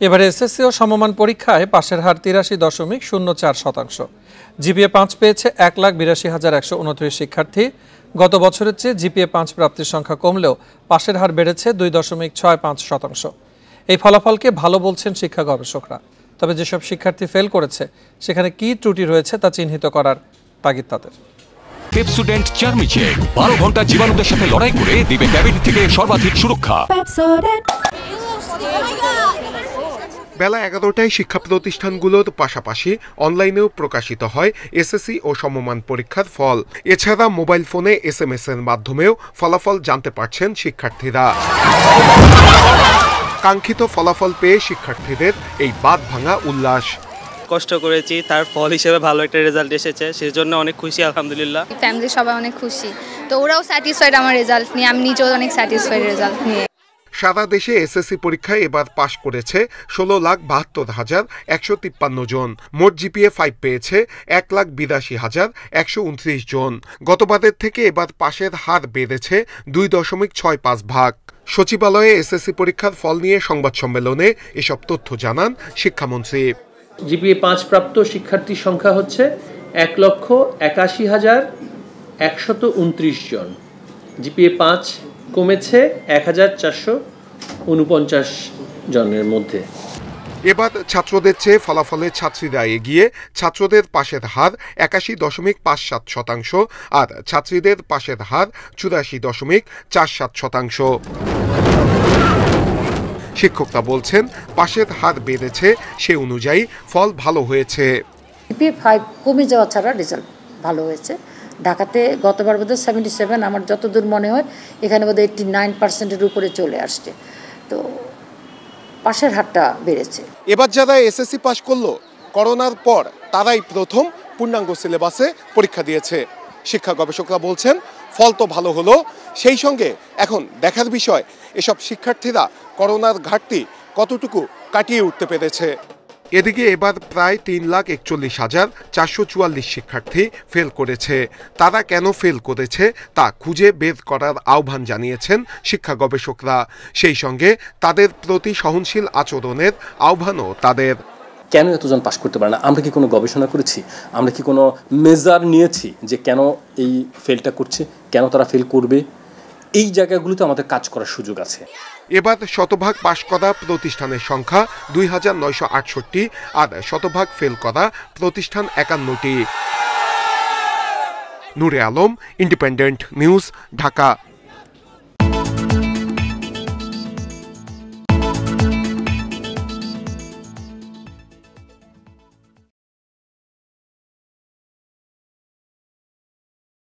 এবারে এসএসসি ও সমমান পরীক্ষায় পাশের হার ৮৩.০৪%। জিপিএ ৫ পেয়েছে ১,৮২,১২৯ শিক্ষার্থী। গত বছরের চেয়ে জিপিএ ৫ প্রাপ্তির সংখ্যা কমলেও পাশের হার বেড়েছে ২.৬৫%। এই ফলাফলকে ভালো বলছেন শিক্ষা গবেষকরা। তবে যেসব শিক্ষার্থী ফেল করেছে সেখানে কি ত্রুটি রয়েছে তা চিহ্নিত করার তাগিদ তাদের। পেপসোডেন্ট চার্মিচেক ১২ ঘন্টা জীবাণুদের সাথে লড়াই করে দিবে ক্যাভিটি থেকে সর্বাধিক সুরক্ষা। বেলা ১১টায় শিক্ষা প্রতিষ্ঠানগুলোর পাশাপাশি অনলাইনেও প্রকাশিত হয় এসএসসি ও সমমান পরীক্ষার ফল। এছাড়া মোবাইল ফোনে SMS এর মাধ্যমেও ফলাফল জানতে পারছেন শিক্ষার্থীরা। কাঙ্ক্ষিত ফলাফল পেয়ে শিক্ষার্থীদের এই বাঁধ ভাঙা উল্লাস। কষ্ট করেছি, তার ফল হিসেবে ভালো একটা রেজাল্ট এসেছে, সেজন্য অনেক খুশি আলহামদুলিল্লাহ। ফ্যামিলি সবাই অনেক খুশি, তো ওরাও স্যাটিসফাইড আমার রেজাল্ট নিয়ে, আমি নিজেও অনেক স্যাটিসফাইড রেজাল্ট নিয়ে। সারা দেশে এসএসসি পরীক্ষায় এবার পাশ করেছে ১৬,৭২,১৫৩ জন। মোট জিপিএ 5 পেয়েছে ১,৮২,১২৯ জন। গতবারের থেকে এবার পাশের হার বেড়েছে ২.৬৫ সচিবালয়ে এসএসসি পরীক্ষার ফল নিয়ে সংবাদ সম্মেলনে এসব তথ্য জানান শিক্ষামন্ত্রী। জিপিএ 5 প্রাপ্ত শিক্ষার্থীর সংখ্যা হচ্ছে ১,৮১,১২৯ জন। জিপিএ 5 কমেছে ১,৪৪৯ জনের মধ্যে। এবার ছাত্রদের চেয়ে ফলাফলে ছাত্রীরা এগিয়ে। ছাত্রদের পাশের হার ৮১.৫৭% আর ছাত্রীদের পাশের হার ৮৪.৪৭%। শিক্ষকরা বলছেন পাশের হার বেড়েছে, সে অনুযায়ী ফল ভালো হয়েছে। জিপিএ 5 কমে যাওয়া ছাড়া রেজাল্ট ভালো হয়েছে। ঢাকাতে গতবার বোধহয় 77, আমার যতদূর মনে হয় এখানে বোধহয় 89%-এর উপরে চলে আসছে, তো পাশের হারটা বেড়েছে। এবার যারা এসএসসি পাশ করলো করোনার পর তারাই প্রথম পূর্ণাঙ্গ সিলেবাসে পরীক্ষা দিয়েছে। শিক্ষা গবেষকরা বলছেন ফল তো ভালো হলো, সেই সঙ্গে এখন দেখার বিষয় এসব শিক্ষার্থীরা করোনার ঘাটতি কতটুকু কাটিয়ে উঠতে পেরেছে। এদিকে এবার প্রায় ৩,৪১,৪৪৪ শিক্ষার্থী ফেল করেছে। তারা কেন ফেল করেছে তা খুঁজে বের করার আহ্বান জানিয়েছেন শিক্ষা গবেষকরা। সেই সঙ্গে তাদের প্রতি সহনশীল আচরণের আহ্বানও তাদের। কেন এতজন পাশ করতে পারে না? আমরা কি কোনো গবেষণা করেছি? আমরা কি কোনো মেজার নিয়েছি যে কেন এই ফেলটা করছে, কেন তারা ফেল করবে? এই জায়গাগুলোতে আমাদের কাজ করার সুযোগ আছে। এবার শতভাগ পাশ করা প্রতিষ্ঠানের সংখ্যা ২,৯৬৮ আর শতভাগ ফেল করা প্রতিষ্ঠান ৫১টি। নূরে আলম, ইন্ডিপেন্ডেন্ট নিউজ, ঢাকা।